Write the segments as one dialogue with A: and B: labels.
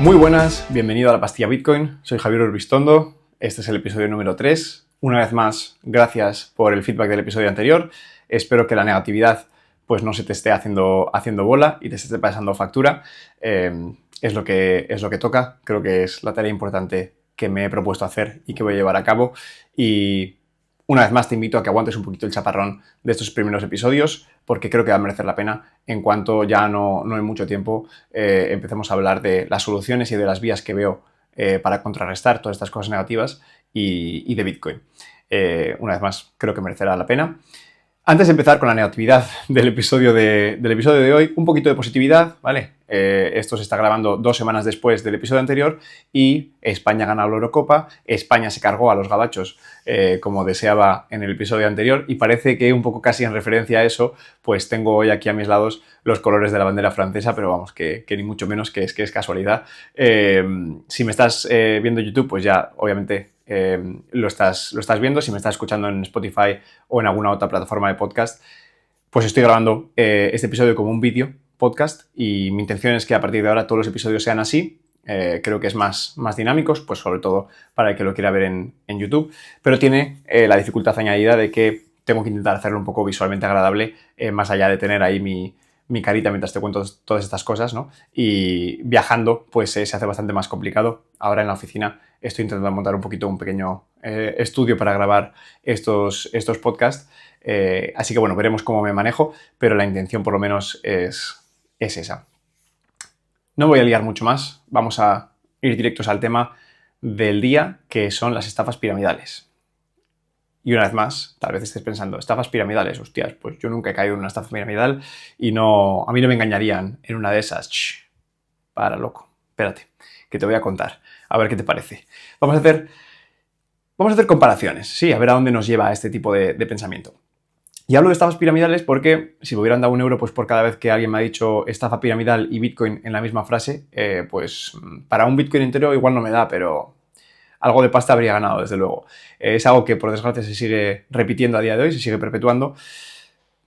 A: Muy buenas, bienvenido a la Pastilla Bitcoin. Soy Javier Urbistondo. Este es el episodio número 3. Una vez más, gracias por el feedback del episodio anterior. Espero que la negatividad pues no se te esté haciendo bola y te esté pasando factura. Es lo que toca. Creo que es la tarea importante que me he propuesto hacer y que voy a llevar a cabo. Y una vez más te invito a que aguantes un poquito el chaparrón de estos primeros episodios, porque creo que va a merecer la pena en cuanto ya no en mucho tiempo empecemos a hablar de las soluciones y de las vías que veo para contrarrestar todas estas cosas negativas y de Bitcoin. Una vez más, creo que merecerá la pena. Antes de empezar con la negatividad del episodio de hoy, un poquito de positividad, ¿vale? Esto se está grabando 2 semanas después del episodio anterior y España gana la Eurocopa, España se cargó a los gabachos como deseaba en el episodio anterior y parece que un poco casi en referencia a eso, pues tengo hoy aquí a mis lados los colores de la bandera francesa, pero vamos, que ni mucho menos que es casualidad. Si me estás viendo en YouTube, pues ya obviamente lo estás viendo. Si me estás escuchando en Spotify o en alguna otra plataforma de podcast, pues estoy grabando este episodio como un vídeo podcast y mi intención es que a partir de ahora todos los episodios sean así. Creo que es más dinámicos, pues sobre todo para el que lo quiera ver en YouTube, pero tiene la dificultad añadida de que tengo que intentar hacerlo un poco visualmente agradable, más allá de tener ahí mi carita mientras te cuento todas estas cosas, ¿no? Y viajando, pues se hace bastante más complicado. Ahora en la oficina estoy intentando montar un pequeño estudio para grabar estos podcasts. Así que bueno, veremos cómo me manejo, pero la intención por lo menos es esa. No voy a liar mucho más, vamos a ir directos al tema del día, que son las estafas piramidales. Y una vez más, tal vez estés pensando, estafas piramidales, hostias, pues yo nunca he caído en una estafa piramidal y a mí no me engañarían en una de esas. Para, loco, espérate, que te voy a contar, a ver qué te parece. Vamos a hacer comparaciones, sí, a ver a dónde nos lleva este tipo de pensamiento. Y hablo de estafas piramidales porque si me hubieran dado €1 pues por cada vez que alguien me ha dicho estafa piramidal y Bitcoin en la misma frase, pues para un Bitcoin entero igual no me da, pero algo de pasta habría ganado, desde luego. Es algo que por desgracia se sigue repitiendo a día de hoy, se sigue perpetuando.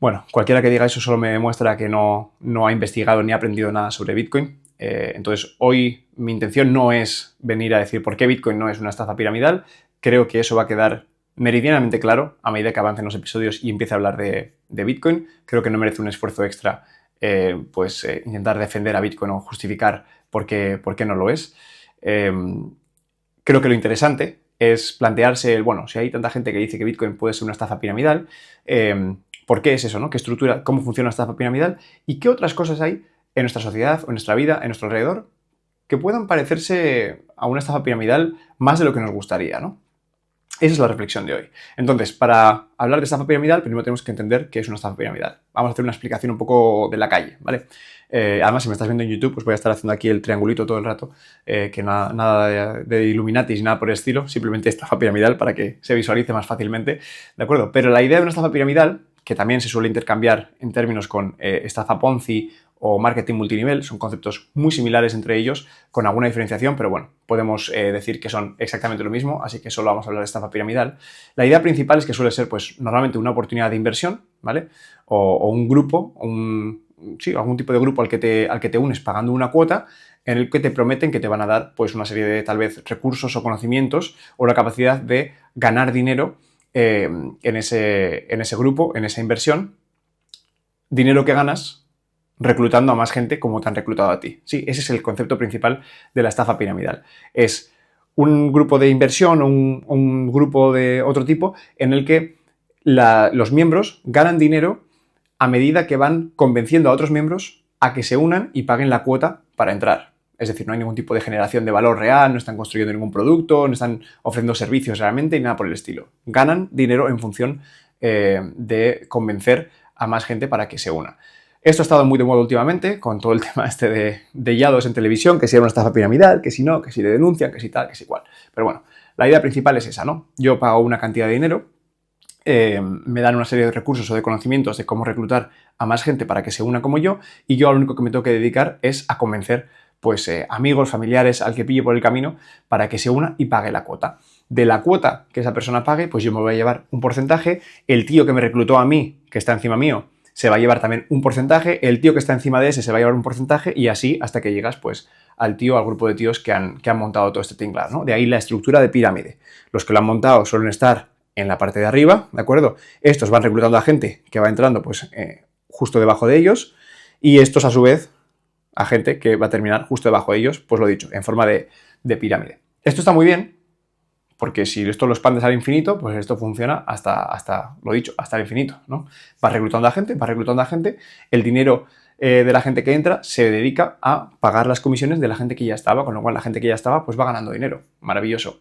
A: Bueno, cualquiera que diga eso solo me demuestra que no ha investigado ni ha aprendido nada sobre Bitcoin. Entonces hoy mi intención no es venir a decir por qué Bitcoin no es una estafa piramidal. Creo que eso va a quedar meridianamente claro a medida que avancen los episodios y empiece a hablar de Bitcoin. Creo que no merece un esfuerzo extra intentar defender a Bitcoin o justificar por qué no lo es. Creo que lo interesante es plantearse, bueno, si hay tanta gente que dice que Bitcoin puede ser una estafa piramidal, ¿por qué es eso, no? ¿Qué estructura, cómo funciona una estafa piramidal? ¿Y qué otras cosas hay en nuestra sociedad, en nuestra vida, en nuestro alrededor, que puedan parecerse a una estafa piramidal más de lo que nos gustaría, ¿no? Esa es la reflexión de hoy. Entonces, para hablar de estafa piramidal, primero tenemos que entender qué es una estafa piramidal. Vamos a hacer una explicación un poco de la calle, ¿vale? Además, si me estás viendo en YouTube, pues voy a estar haciendo aquí el triangulito todo el rato, que nada de Illuminatis ni nada por el estilo, simplemente estafa piramidal para que se visualice más fácilmente, ¿de acuerdo? Pero la idea de una estafa piramidal, que también se suele intercambiar en términos con estafa Ponzi o marketing multinivel, son conceptos muy similares entre ellos, con alguna diferenciación, pero bueno, podemos decir que son exactamente lo mismo, así que solo vamos a hablar de estafa piramidal. La idea principal es que suele ser, pues, normalmente una oportunidad de inversión, ¿vale? O un grupo, algún tipo de grupo al que te unes pagando una cuota, en el que te prometen que te van a dar, pues, una serie de, tal vez, recursos o conocimientos o la capacidad de ganar dinero en ese grupo, en esa inversión. Dinero que ganas reclutando a más gente como te han reclutado a ti. Sí, ese es el concepto principal de la estafa piramidal. Es un grupo de inversión o un grupo de otro tipo en el que los miembros ganan dinero a medida que van convenciendo a otros miembros a que se unan y paguen la cuota para entrar. Es decir, no hay ningún tipo de generación de valor real, no están construyendo ningún producto, no están ofreciendo servicios realmente y nada por el estilo. Ganan dinero en función de convencer a más gente para que se una. Esto ha estado muy de moda últimamente, con todo el tema de yados en televisión, que si era una estafa piramidal, que si no, que si le denuncian, que si tal, que si cual. Pero bueno, la idea principal es esa, ¿no? Yo pago una cantidad de dinero, me dan una serie de recursos o de conocimientos de cómo reclutar a más gente para que se una como yo, y yo lo único que me tengo que dedicar es a convencer, pues, amigos, familiares, al que pille por el camino, para que se una y pague la cuota. De la cuota que esa persona pague, pues yo me voy a llevar un porcentaje, el tío que me reclutó a mí, que está encima mío, se va a llevar también un porcentaje, el tío que está encima de ese se va a llevar un porcentaje y así hasta que llegas pues al grupo de tíos que han montado todo este tinglar, ¿no? De ahí la estructura de pirámide. Los que lo han montado suelen estar en la parte de arriba, ¿de acuerdo? Estos van reclutando a gente que va entrando pues justo debajo de ellos y estos a su vez a gente que va a terminar justo debajo de ellos, pues lo dicho, en forma de pirámide. Esto está muy bien, porque si esto lo expandes al infinito, pues esto funciona hasta lo dicho, hasta el infinito, ¿no? Vas reclutando a gente, el dinero de la gente que entra se dedica a pagar las comisiones de la gente que ya estaba, con lo cual la gente que ya estaba pues va ganando dinero, maravilloso.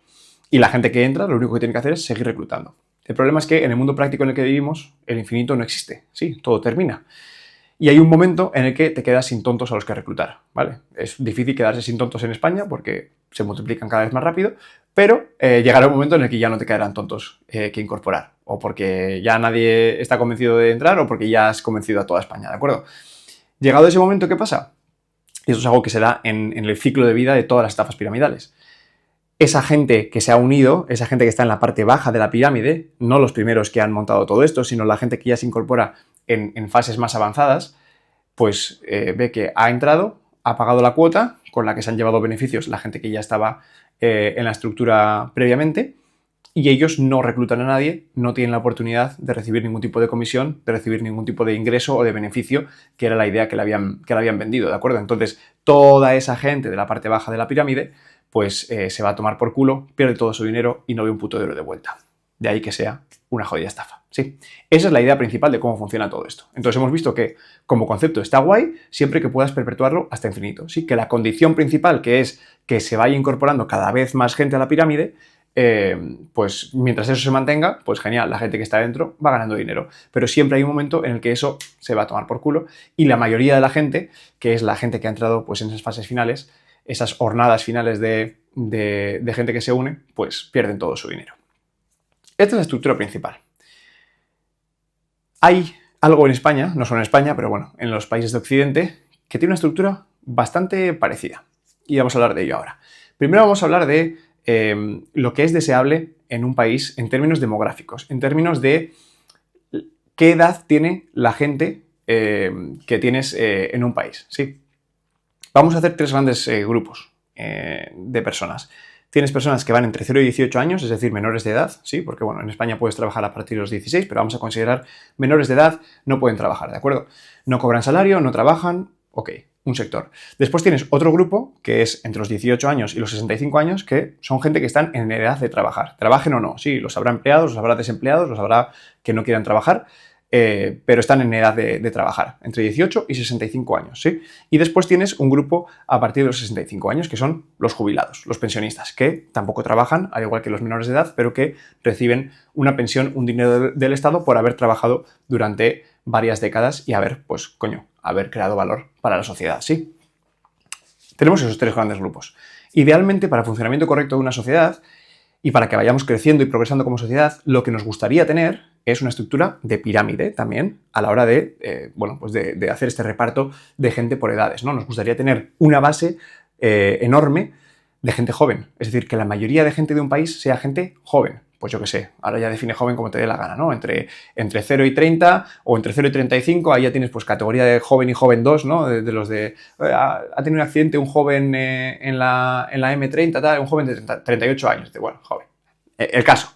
A: Y la gente que entra lo único que tiene que hacer es seguir reclutando. El problema es que en el mundo práctico en el que vivimos, el infinito no existe, sí, todo termina. Y hay un momento en el que te quedas sin tontos a los que reclutar, ¿vale? Es difícil quedarse sin tontos en España porque se multiplican cada vez más rápido, pero llegará un momento en el que ya no te quedarán tontos que incorporar, o porque ya nadie está convencido de entrar, o porque ya has convencido a toda España, ¿de acuerdo? Llegado ese momento, ¿qué pasa? Y eso es algo que se da en el ciclo de vida de todas las estafas piramidales. Esa gente que se ha unido, esa gente que está en la parte baja de la pirámide, no los primeros que han montado todo esto, sino la gente que ya se incorpora en fases más avanzadas, pues ve que ha entrado, ha pagado la cuota con la que se han llevado beneficios la gente que ya estaba en la estructura previamente y ellos no reclutan a nadie, no tienen la oportunidad de recibir ningún tipo de comisión, de recibir ningún tipo de ingreso o de beneficio, que era la idea que le habían vendido, ¿de acuerdo? Entonces, toda esa gente de la parte baja de la pirámide pues se va a tomar por culo, pierde todo su dinero y no ve un puto euro de vuelta. De ahí que sea una jodida estafa, ¿sí? Esa es la idea principal de cómo funciona todo esto. Entonces hemos visto que como concepto está guay siempre que puedas perpetuarlo hasta infinito, ¿sí? Que la condición principal, que es que se vaya incorporando cada vez más gente a la pirámide, pues mientras eso se mantenga, pues genial, la gente que está dentro va ganando dinero. Pero siempre hay un momento en el que eso se va a tomar por culo y la mayoría de la gente, que es la gente que ha entrado pues en esas fases finales, esas hornadas finales de gente que se une, pues pierden todo su dinero. Esta es la estructura principal. Hay algo en España, no solo en España, pero bueno, en los países de Occidente, que tiene una estructura bastante parecida. Y vamos a hablar de ello ahora. Primero vamos a hablar de lo que es deseable en un país en términos demográficos, en términos de qué edad tiene la gente que tienes en un país, ¿sí? Vamos a hacer tres grandes grupos de personas. Tienes personas que van entre 0 y 18 años, es decir, menores de edad, ¿sí? Porque, bueno, en España puedes trabajar a partir de los 16, pero vamos a considerar menores de edad, no pueden trabajar, ¿de acuerdo? No cobran salario, no trabajan, ok, un sector. Después tienes otro grupo, que es entre los 18 años y los 65 años, que son gente que están en edad de trabajar. Trabajen o no, sí, los habrá empleados, los habrá desempleados, los habrá que no quieran trabajar, pero están en edad de trabajar, entre 18 y 65 años, ¿sí? Y después tienes un grupo a partir de los 65 años, que son los jubilados, los pensionistas, que tampoco trabajan, al igual que los menores de edad, pero que reciben una pensión, un dinero del Estado por haber trabajado durante varias décadas y haber, pues, coño, haber creado valor para la sociedad, ¿sí? Tenemos esos tres grandes grupos. Idealmente, para el funcionamiento correcto de una sociedad y para que vayamos creciendo y progresando como sociedad, lo que nos gustaría tener es una estructura de pirámide también a la hora de, bueno, pues de hacer este reparto de gente por edades, ¿no? Nos gustaría tener una base enorme de gente joven. Es decir, que la mayoría de gente de un país sea gente joven. Pues yo qué sé, ahora ya define joven como te dé la gana, ¿no? Entre 0 y 30 o entre 0 y 35, ahí ya tienes pues categoría de joven y joven 2, ¿no? De los de... ha tenido un accidente un joven en la M30, tal, un joven de 38 años. Bueno, joven. El caso,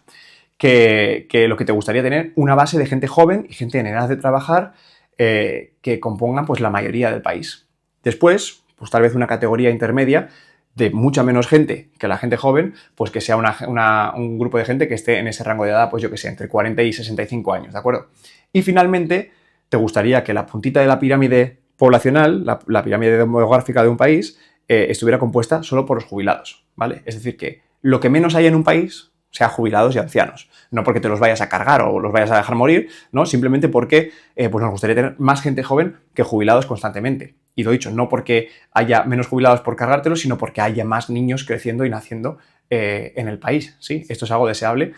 A: que lo que te gustaría tener, una base de gente joven y gente en edad de trabajar que compongan pues la mayoría del país. Después, pues tal vez una categoría intermedia de mucha menos gente que la gente joven, pues que sea un grupo de gente que esté en ese rango de edad, pues yo que sé, entre 40 y 65 años, ¿de acuerdo? Y finalmente, te gustaría que la puntita de la pirámide poblacional, la pirámide demográfica de un país, estuviera compuesta solo por los jubilados, ¿vale? Es decir, que lo que menos hay en un país sea jubilados y ancianos. No porque te los vayas a cargar o los vayas a dejar morir, ¿no? Simplemente porque pues nos gustaría tener más gente joven que jubilados constantemente. Y lo dicho, no porque haya menos jubilados por cargártelos, sino porque haya más niños creciendo y naciendo en el país, ¿sí? Esto es algo deseable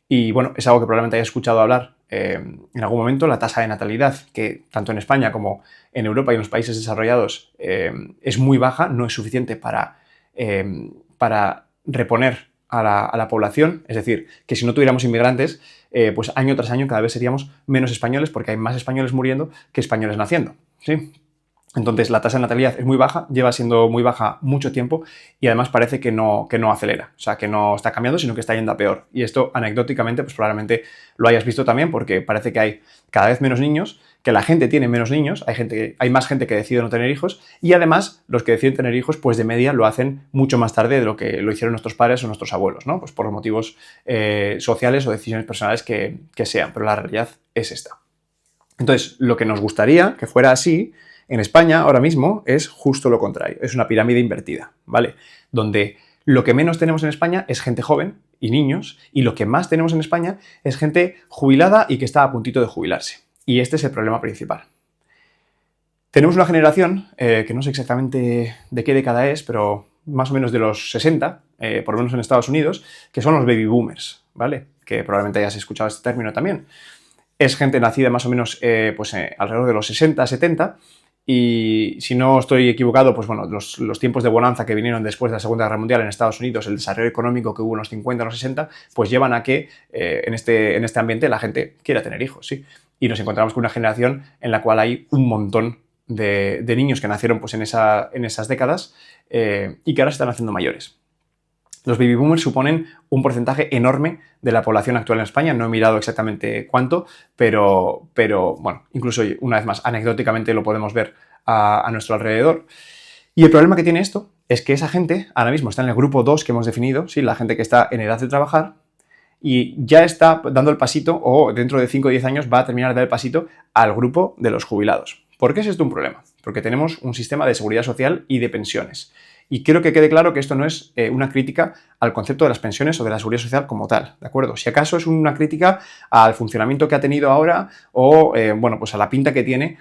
A: y, bueno, es algo que probablemente hayas escuchado hablar en algún momento, la tasa de natalidad, que tanto en España como en Europa y en los países desarrollados es muy baja, no es suficiente para reponer a la población. Es decir, que si no tuviéramos inmigrantes, pues año tras año cada vez seríamos menos españoles porque hay más españoles muriendo que españoles naciendo, ¿sí? Entonces la tasa de natalidad es muy baja, lleva siendo muy baja mucho tiempo y además parece que no acelera, o sea, que no está cambiando, sino que está yendo a peor. Y esto anecdóticamente, pues probablemente lo hayas visto también porque parece que hay cada vez menos niños, que la gente tiene menos niños, hay más gente que decide no tener hijos y además los que deciden tener hijos, pues de media lo hacen mucho más tarde de lo que lo hicieron nuestros padres o nuestros abuelos, ¿no? Pues por los motivos sociales o decisiones personales que sean, pero la realidad es esta. Entonces, lo que nos gustaría que fuera así en España ahora mismo es justo lo contrario, es una pirámide invertida, ¿vale? Donde lo que menos tenemos en España es gente joven y niños, y lo que más tenemos en España es gente jubilada y que está a puntito de jubilarse. Y este es el problema principal. Tenemos una generación, que no sé exactamente de qué década es, pero más o menos de los 60, por lo menos en Estados Unidos, que son los baby boomers, ¿vale? Que probablemente hayas escuchado este término también. Es gente nacida más o menos alrededor de los 60, 70, y si no estoy equivocado, pues bueno, los tiempos de bonanza que vinieron después de la Segunda Guerra Mundial en Estados Unidos, el desarrollo económico que hubo en los 50, en los 60, pues llevan a que en este ambiente la gente quiera tener hijos, ¿sí? Y nos encontramos con una generación en la cual hay un montón de niños que nacieron pues en esas décadas y que ahora se están haciendo mayores. Los baby boomers suponen un porcentaje enorme de la población actual en España. No he mirado exactamente cuánto, pero bueno, incluso una vez más, anecdóticamente lo podemos ver a nuestro alrededor. Y el problema que tiene esto es que esa gente ahora mismo está en el grupo 2 que hemos definido, ¿sí? La gente que está en edad de trabajar y ya está dando el pasito, o dentro de 5 o 10 años va a terminar de dar el pasito al grupo de los jubilados. ¿Por qué es esto un problema? Porque tenemos un sistema de seguridad social y de pensiones. Y quiero que quede claro que esto no es una crítica al concepto de las pensiones o de la seguridad social como tal, ¿de acuerdo? Si acaso es una crítica al funcionamiento que ha tenido ahora o, bueno, pues a la pinta que tiene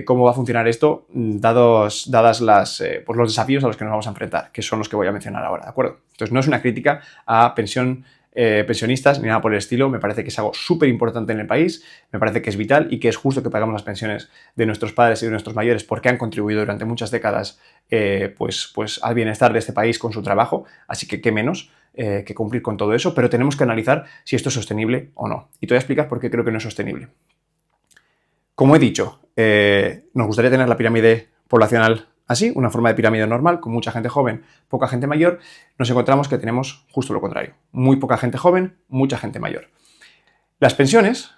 A: cómo va a funcionar esto dadas pues los desafíos a los que nos vamos a enfrentar, que son los que voy a mencionar ahora, ¿de acuerdo? Entonces no es una crítica a pensionistas ni nada por el estilo. Me parece que es algo súper importante en el país, me parece que es vital y que es justo que pagamos las pensiones de nuestros padres y de nuestros mayores porque han contribuido durante muchas décadas pues al bienestar de este país con su trabajo, así que qué menos que cumplir con todo eso, pero tenemos que analizar si esto es sostenible o no. Y te voy a explicar por qué creo que no es sostenible. Como he dicho, nos gustaría tener la pirámide poblacional así, una forma de pirámide normal, con mucha gente joven, poca gente mayor. Nos encontramos que tenemos justo lo contrario. Muy poca gente joven, mucha gente mayor. Las pensiones,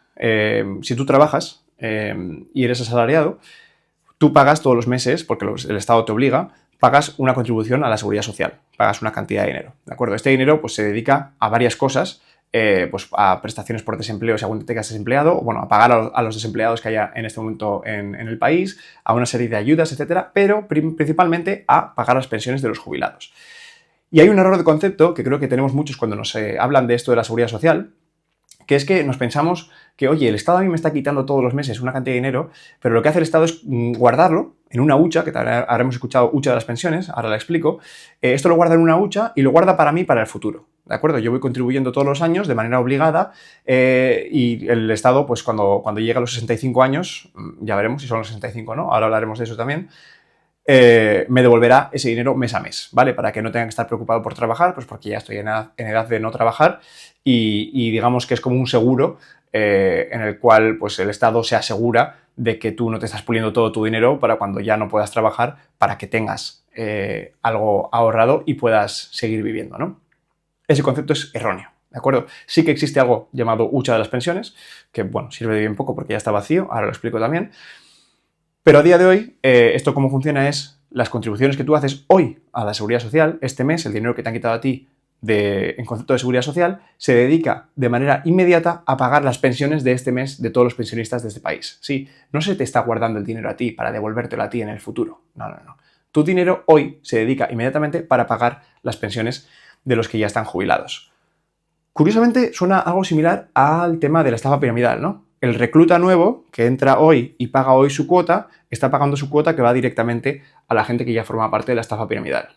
A: si tú trabajas y eres asalariado, tú pagas todos los meses, porque el Estado te obliga, pagas una contribución a la seguridad social, pagas una cantidad de dinero, ¿de acuerdo? Este dinero pues, se dedica a varias cosas, pues a prestaciones por desempleo si algún te quedas desempleado, o bueno, a pagar a los desempleados que haya en este momento en el país, a una serie de ayudas, etcétera, pero principalmente a pagar las pensiones de los jubilados. Y hay un error de concepto que creo que tenemos muchos cuando nos hablan de esto de la seguridad social, que es que nos pensamos que, oye, el Estado a mí me está quitando todos los meses una cantidad de dinero, pero lo que hace el Estado es guardarlo en una hucha, que habremos escuchado hucha de las pensiones, ahora la explico. Esto lo guarda en una hucha y lo guarda para mí para el futuro, ¿de acuerdo? Yo voy contribuyendo todos los años de manera obligada y el Estado, pues cuando llega a los 65 años, ya veremos si son los 65 o no, ahora hablaremos de eso también, me devolverá ese dinero mes a mes, ¿vale? Para que no tenga que estar preocupado por trabajar, pues porque ya estoy en edad de no trabajar y digamos que es como un seguro en el cual pues el Estado se asegura de que tú no te estás puliendo todo tu dinero para cuando ya no puedas trabajar, para que tengas algo ahorrado y puedas seguir viviendo, ¿no? Ese concepto es erróneo, ¿de acuerdo? Sí que existe algo llamado hucha de las pensiones, que bueno, sirve de bien poco porque ya está vacío, ahora lo explico también. Pero a día de hoy, esto cómo funciona es las contribuciones que tú haces hoy a la seguridad social, este mes, el dinero que te han quitado a ti en concepto de seguridad social, se dedica de manera inmediata a pagar las pensiones de este mes de todos los pensionistas de este país. Sí, no se te está guardando el dinero a ti para devolvértelo a ti en el futuro. No, no, no. Tu dinero hoy se dedica inmediatamente para pagar las pensiones de los que ya están jubilados. Curiosamente, suena algo similar al tema de la estafa piramidal, ¿no? El recluta nuevo que entra hoy y paga hoy su cuota, está pagando su cuota que va directamente a la gente que ya forma parte de la estafa piramidal.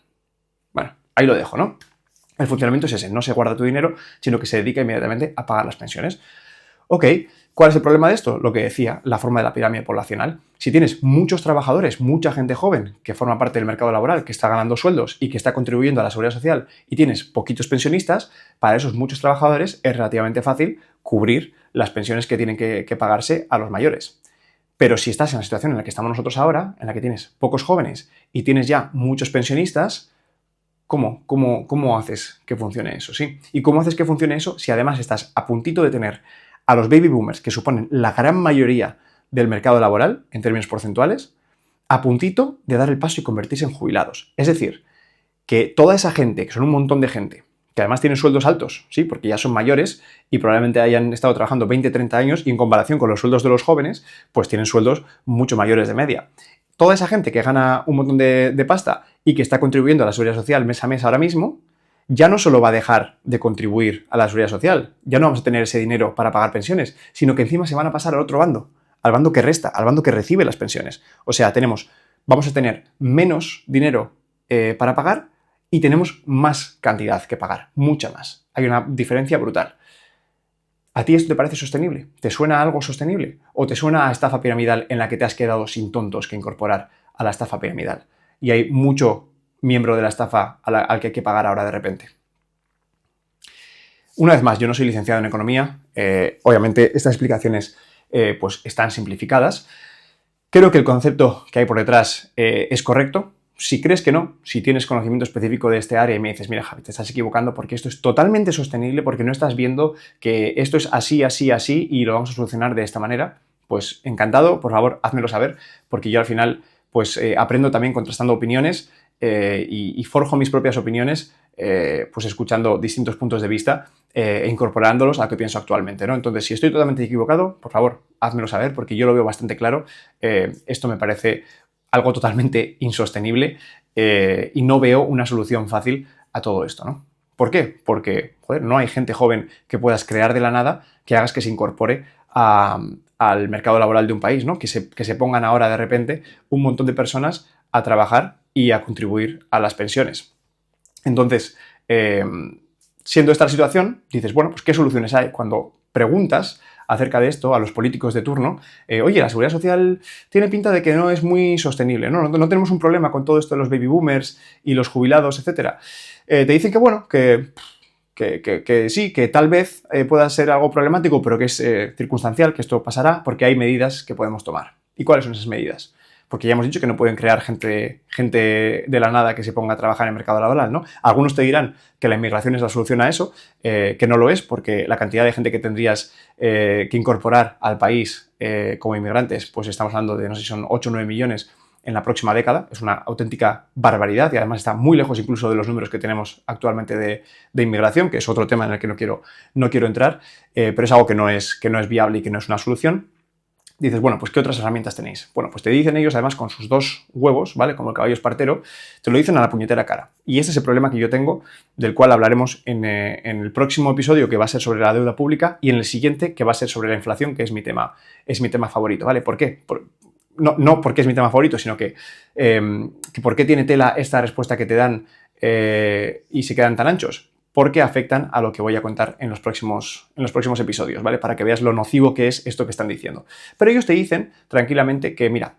A: Bueno, ahí lo dejo, ¿no? El funcionamiento es ese, no se guarda tu dinero, sino que se dedica inmediatamente a pagar las pensiones. Ok, ¿cuál es el problema de esto? Lo que decía, la forma de la pirámide poblacional. Si tienes muchos trabajadores, mucha gente joven que forma parte del mercado laboral, que está ganando sueldos y que está contribuyendo a la seguridad social y tienes poquitos pensionistas, para esos muchos trabajadores es relativamente fácil cubrir las pensiones que tienen que pagarse a los mayores. Pero si estás en la situación en la que estamos nosotros ahora, en la que tienes pocos jóvenes y tienes ya muchos pensionistas, ¿cómo haces que funcione eso? ¿Sí? ¿Y cómo haces que funcione eso si además estás a puntito de tener a los baby boomers, que suponen la gran mayoría del mercado laboral en términos porcentuales, a puntito de dar el paso y convertirse en jubilados? Es decir, que toda esa gente, que son un montón de gente, que además tienen sueldos altos, ¿sí? Porque ya son mayores y probablemente hayan estado trabajando 20, 30 años y en comparación con los sueldos de los jóvenes, pues tienen sueldos mucho mayores de media. Toda esa gente que gana un montón de pasta y que está contribuyendo a la seguridad social mes a mes ahora mismo, ya no solo va a dejar de contribuir a la seguridad social, ya no vamos a tener ese dinero para pagar pensiones, sino que encima se van a pasar al otro bando, al bando que resta, al bando que recibe las pensiones. O sea, vamos a tener menos dinero para pagar y tenemos más cantidad que pagar, mucha más. Hay una diferencia brutal. ¿A ti esto te parece sostenible? ¿Te suena a algo sostenible? ¿O te suena a estafa piramidal en la que te has quedado sin tontos que incorporar a la estafa piramidal? Y hay mucho miembro de la estafa al que hay que pagar ahora de repente. Una vez más, yo no soy licenciado en economía. Obviamente estas explicaciones pues están simplificadas. Creo que el concepto que hay por detrás es correcto. Si crees que no, si tienes conocimiento específico de este área y me dices, mira, Javi, te estás equivocando porque esto es totalmente sostenible, porque no estás viendo que esto es así, así, así y lo vamos a solucionar de esta manera, pues encantado, por favor, házmelo saber, porque yo al final pues aprendo también contrastando opiniones y forjo mis propias opiniones pues escuchando distintos puntos de vista e incorporándolos a lo que pienso actualmente, ¿no? Entonces, si estoy totalmente equivocado, por favor, házmelo saber, porque yo lo veo bastante claro. Esto me parece algo totalmente insostenible y no veo una solución fácil a todo esto, ¿no? ¿Por qué? Porque, joder, no hay gente joven que puedas crear de la nada que hagas que se incorpore al mercado laboral de un país, ¿no? Que se pongan ahora de repente un montón de personas a trabajar y a contribuir a las pensiones. Entonces, siendo esta la situación, dices, bueno, pues ¿qué soluciones hay? Cuando preguntas acerca de esto a los políticos de turno, oye, la seguridad social tiene pinta de que no es muy sostenible, ¿no? No tenemos un problema con todo esto de los baby boomers y los jubilados, etcétera. Te dicen que, bueno, que sí, que tal vez pueda ser algo problemático, pero que es circunstancial, que esto pasará porque hay medidas que podemos tomar. ¿Y cuáles son esas medidas? Porque ya hemos dicho que no pueden crear gente de la nada que se ponga a trabajar en el mercado laboral, ¿no? Algunos te dirán que la inmigración es la solución a eso, que no lo es, porque la cantidad de gente que tendrías que incorporar al país como inmigrantes, pues estamos hablando de, no sé si son 8 o 9 millones en la próxima década. Es una auténtica barbaridad y además está muy lejos incluso de los números que tenemos actualmente de inmigración, que es otro tema en el que no quiero entrar, pero es algo que no es viable y que no es una solución. Dices, bueno, pues ¿qué otras herramientas tenéis? Bueno, pues te dicen ellos, además, con sus dos huevos, ¿vale? Como el caballo espartero, te lo dicen a la puñetera cara. Y este es el problema que yo tengo, del cual hablaremos en el próximo episodio, que va a ser sobre la deuda pública, y en el siguiente, que va a ser sobre la inflación, que es mi tema favorito, ¿vale? ¿Por qué? No porque es mi tema favorito, sino que ¿por qué tiene tela esta respuesta que te dan y se quedan tan anchos? Porque afectan a lo que voy a contar en los próximos episodios, ¿vale? Para que veas lo nocivo que es esto que están diciendo. Pero ellos te dicen tranquilamente que, mira,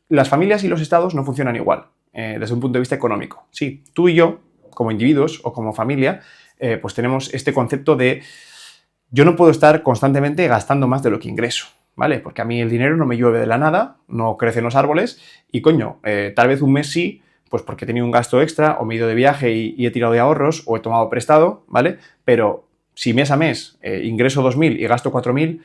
A: las familias y los estados no funcionan igual desde un punto de vista económico. Sí, tú y yo, como individuos o como familia, pues tenemos este concepto de yo no puedo estar constantemente gastando más de lo que ingreso, ¿vale? Porque a mí el dinero no me llueve de la nada, no crece en los árboles y, coño, tal vez un mes sí, pues porque he tenido un gasto extra o me he ido de viaje y he tirado de ahorros o he tomado prestado, ¿vale? Pero si mes a mes ingreso 2.000 y gasto 4.000,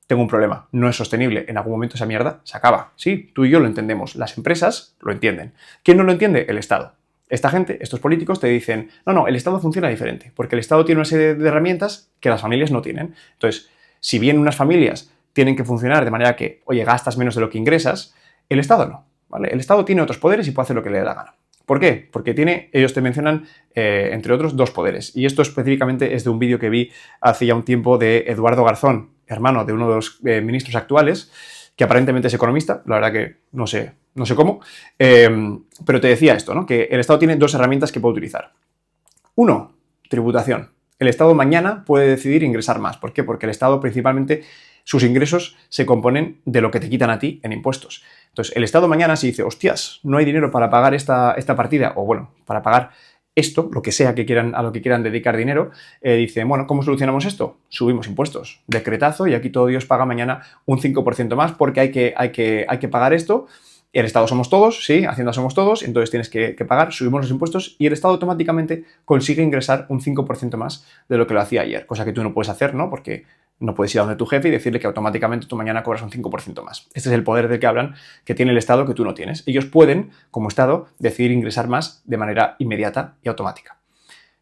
A: tengo un problema. No es sostenible. En algún momento esa mierda se acaba. Sí, tú y yo lo entendemos. Las empresas lo entienden. ¿Quién no lo entiende? El Estado. Esta gente, estos políticos te dicen, no, el Estado funciona diferente, porque el Estado tiene una serie de herramientas que las familias no tienen. Entonces, si bien unas familias tienen que funcionar de manera que, oye, gastas menos de lo que ingresas, el Estado no. ¿Vale? El Estado tiene otros poderes y puede hacer lo que le dé la gana. ¿Por qué? Porque ellos te mencionan, entre otros, dos poderes. Y esto específicamente es de un vídeo que vi hace ya un tiempo de Eduardo Garzón, hermano de uno de los ministros actuales, que aparentemente es economista, la verdad que no sé cómo, pero te decía esto, ¿no? Que el Estado tiene dos herramientas que puede utilizar. Uno, tributación. El Estado mañana puede decidir ingresar más. ¿Por qué? Porque el Estado principalmente sus ingresos se componen de lo que te quitan a ti en impuestos. Entonces, el Estado mañana si dice, hostias, no hay dinero para pagar esta partida, o bueno, para pagar esto, lo que sea que quieran, a lo que quieran dedicar dinero, dicen, bueno, ¿cómo solucionamos esto? Subimos impuestos, decretazo, y aquí todo Dios paga mañana un 5% más porque hay que pagar esto. El Estado somos todos, sí, Hacienda somos todos, entonces tienes que pagar, subimos los impuestos y el Estado automáticamente consigue ingresar un 5% más de lo que lo hacía ayer, cosa que tú no puedes hacer, ¿no? Porque no puedes ir a donde tu jefe y decirle que automáticamente tú mañana cobras un 5% más. Este es el poder del que hablan, que tiene el Estado que tú no tienes. Ellos pueden, como Estado, decidir ingresar más de manera inmediata y automática.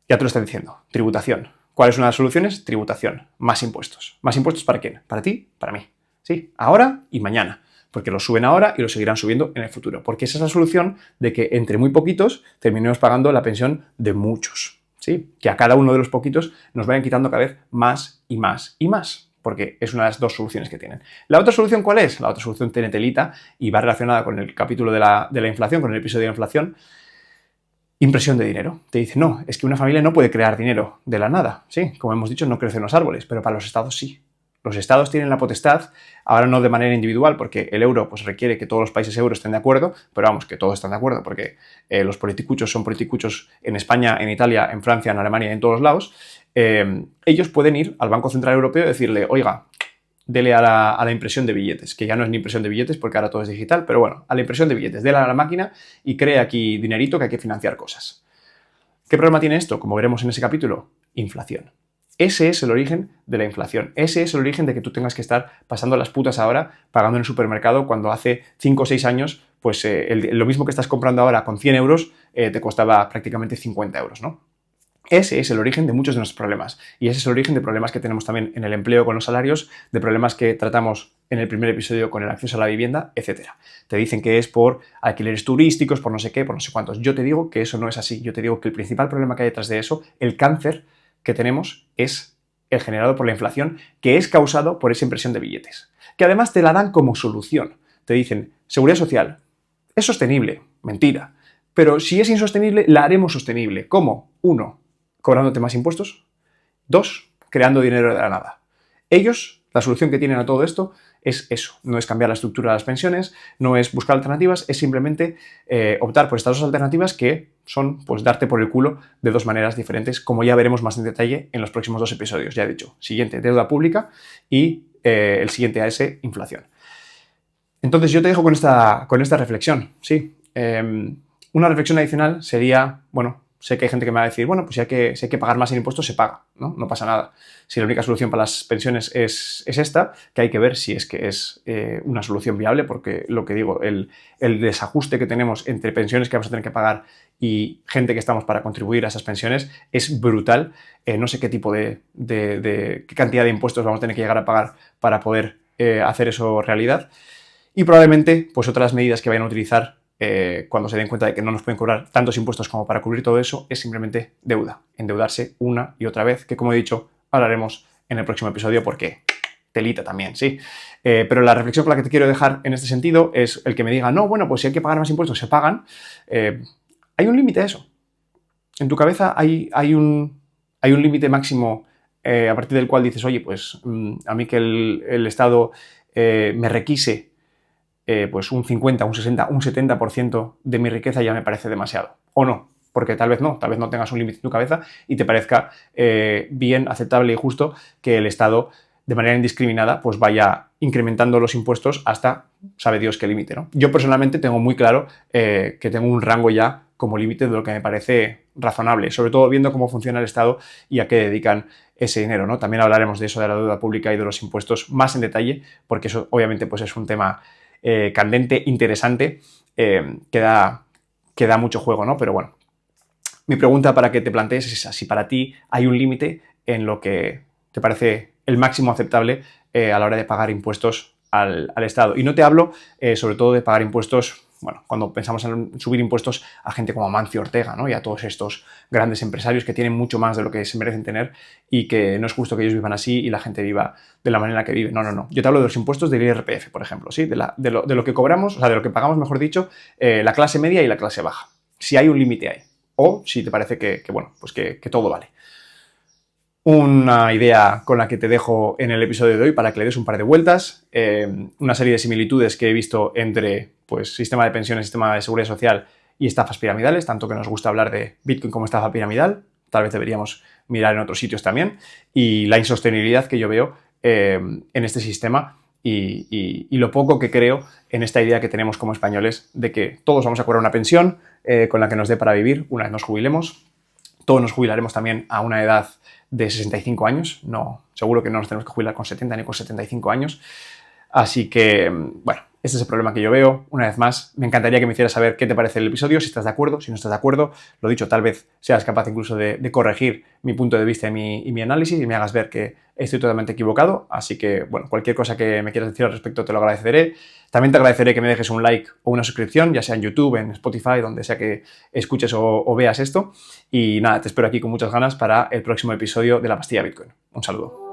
A: Ya te lo están diciendo. Tributación. ¿Cuál es una de las soluciones? Tributación. Más impuestos. ¿Más impuestos para quién? Para ti, para mí. Sí, ahora y mañana. Porque lo suben ahora y lo seguirán subiendo en el futuro. Porque esa es la solución de que entre muy poquitos terminemos pagando la pensión de muchos. ¿Sí? Que a cada uno de los poquitos nos vayan quitando cada vez más y más y más. Porque es una de las dos soluciones que tienen. ¿La otra solución cuál es? La otra solución tiene telita y va relacionada con el capítulo de la inflación, con el episodio de la inflación. Impresión de dinero. Te dice, no, es que una familia no puede crear dinero de la nada. Sí, como hemos dicho, no crecen los árboles, pero para los estados sí. Los estados tienen la potestad, ahora no de manera individual, porque el euro pues, requiere que todos los países euros estén de acuerdo, pero vamos, que todos están de acuerdo, porque los politicuchos son politicuchos en España, en Italia, en Francia, en Alemania y en todos lados. Ellos pueden ir al Banco Central Europeo y decirle, oiga, dele a la impresión de billetes, que ya no es ni impresión de billetes porque ahora todo es digital, pero bueno, a la impresión de billetes, dele a la máquina y cree aquí dinerito que hay que financiar cosas. ¿Qué problema tiene esto? Como veremos en ese capítulo, inflación. Ese es el origen de la inflación. Ese es el origen de que tú tengas que estar pasando las putas ahora pagando en el supermercado cuando hace 5 o 6 años, pues lo mismo que estás comprando ahora con 100 euros te costaba prácticamente 50 euros, ¿no? Ese es el origen de muchos de nuestros problemas. Y ese es el origen de problemas que tenemos también en el empleo con los salarios, de problemas que tratamos en el primer episodio con el acceso a la vivienda, etc. Te dicen que es por alquileres turísticos, por no sé qué, por no sé cuántos. Yo te digo que eso no es así. Yo te digo que el principal problema que hay detrás de eso, el cáncer que tenemos, es el generado por la inflación, que es causado por esa impresión de billetes. Que además te la dan como solución. Te dicen, seguridad social, es sostenible. Mentira. Pero si es insostenible, la haremos sostenible. ¿Cómo? 1, cobrándote más impuestos. 2, creando dinero de la nada. Ellos, la solución que tienen a todo esto es eso. No es cambiar la estructura de las pensiones, no es buscar alternativas, es simplemente optar por estas dos alternativas que son pues darte por el culo de dos maneras diferentes, como ya veremos más en detalle en los próximos 2 episodios. Ya he dicho, siguiente, deuda pública y el siguiente a ese, inflación. Entonces yo te dejo con esta reflexión, sí. Una reflexión adicional sería, bueno, sé que hay gente que me va a decir, bueno, pues si hay que pagar más en impuestos, se paga, ¿no? No pasa nada. Si la única solución para las pensiones es esta, que hay que ver si es que es una solución viable, porque lo que digo, el desajuste que tenemos entre pensiones que vamos a tener que pagar y gente que estamos para contribuir a esas pensiones es brutal. No sé qué tipo qué cantidad de impuestos vamos a tener que llegar a pagar para poder hacer eso realidad. Y probablemente, pues otras medidas que vayan a utilizar cuando se den cuenta de que no nos pueden cobrar tantos impuestos como para cubrir todo eso, es simplemente deuda. Endeudarse una y otra vez, que como he dicho, hablaremos en el próximo episodio porque telita también, sí. Pero la reflexión con la que te quiero dejar en este sentido es el que me diga, no, bueno, pues si hay que pagar más impuestos, se pagan. Hay un límite a eso. En tu cabeza hay un límite máximo a partir del cual dices, oye, pues a mí que el Estado me requise pues un 50, un 60, un 70% de mi riqueza ya me parece demasiado. O no, porque tal vez no tengas un límite en tu cabeza y te parezca bien, aceptable y justo que el Estado de manera indiscriminada pues vaya incrementando los impuestos hasta sabe Dios qué límite, ¿no? Yo personalmente tengo muy claro que tengo un rango ya como límite de lo que me parece razonable, sobre todo viendo cómo funciona el Estado y a qué dedican ese dinero, ¿no? También hablaremos de eso, de la deuda pública y de los impuestos más en detalle, porque eso obviamente pues es un tema candente, interesante, que da mucho juego, ¿no? Pero bueno, mi pregunta para que te plantees es esa, si para ti hay un límite en lo que te parece el máximo aceptable a la hora de pagar impuestos al Estado. Y no te hablo sobre todo de pagar impuestos, bueno, cuando pensamos en subir impuestos a gente como Amancio Ortega, ¿no? Y a todos estos grandes empresarios que tienen mucho más de lo que se merecen tener y que no es justo que ellos vivan así y la gente viva de la manera que vive. No, no, no. Yo te hablo de los impuestos del IRPF, por ejemplo, ¿sí? De lo que cobramos, o sea, de lo que pagamos, mejor dicho, la clase media y la clase baja. Si hay un límite ahí. O si te parece que bueno, pues que todo vale. Una idea con la que te dejo en el episodio de hoy para que le des un par de vueltas, una serie de similitudes que he visto entre pues, sistema de pensiones, sistema de seguridad social y estafas piramidales, tanto que nos gusta hablar de Bitcoin como estafa piramidal, tal vez deberíamos mirar en otros sitios también, y la insostenibilidad que yo veo en este sistema y lo poco que creo en esta idea que tenemos como españoles de que todos vamos a cobrar una pensión con la que nos dé para vivir una vez nos jubilemos. Todos nos jubilaremos también a una edad de 65 años. No, seguro que no nos tenemos que jubilar con 70 ni con 75 años. Así que, bueno, este es el problema que yo veo. Una vez más, me encantaría que me hicieras saber qué te parece el episodio, si estás de acuerdo, si no estás de acuerdo. Lo dicho, tal vez seas capaz incluso de corregir mi punto de vista y mi análisis y me hagas ver que estoy totalmente equivocado. Así que, bueno, cualquier cosa que me quieras decir al respecto te lo agradeceré. También te agradeceré que me dejes un like o una suscripción, ya sea en YouTube, en Spotify, donde sea que escuches o veas esto. Y nada, te espero aquí con muchas ganas para el próximo episodio de La Pastilla Bitcoin. Un saludo.